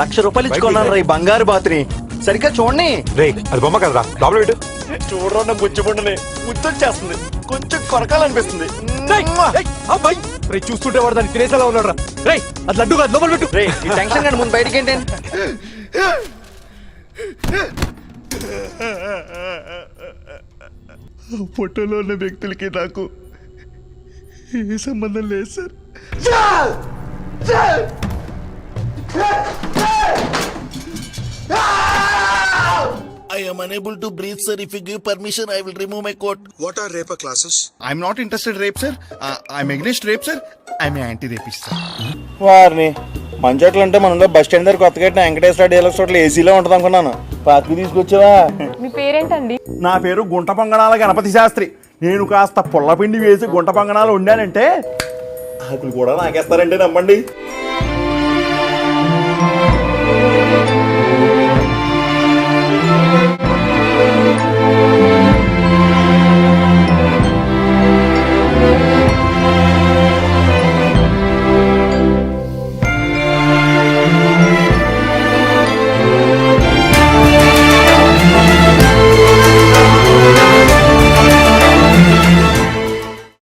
₹1,00,000 ఇచ్చుకున్నాను రా ఈ బంగారు బాతుని. సరిగ్గా చూడండి. రే అది బొమ్మ కదరా, లోపల పెట్టు. చూడరా బుజ్జిపుండని ముచ్చొచ్చేస్తుంది, కొంచెం కొరకాలనిపిస్తుంది. చూస్తుంటే వాడు దాన్ని తినేసేలా ఉన్నాడు రా. రే అది లడ్డు కాదు, లోపల పెట్టు. రే ఈ టెన్షన్ కానీ ముందు బయటికి ఏంటి? ఫోటోలో ఉన్న వ్యక్తులకి నాకు ఏ సంబంధం లేదు sir. I am unable to breathe, sir. If you give permission, I will remove my coat. What are rape classes? I'm not interested in rape, sir. I'm against rape, sir. I'm an anti-rapist, sir. వారిని మంచోట్లు అంటే మనలో bus stand దగ్గర కొత్తగా కట్టిన Venkateswara deluxe hotel ఏసీలో ఉంటుంది అనుకున్నాను. Park తీసుకొచ్చావా? మీ పేరేంటండి? నా పేరు గుంట పొంగనాల గణపతి శాస్త్రి. నేను కాస్త పుల్లపిండి వేసి గుంట పొంగనాలు వండానంటే ఆకులు కూడా నాకేస్తారంటే నమ్మండి.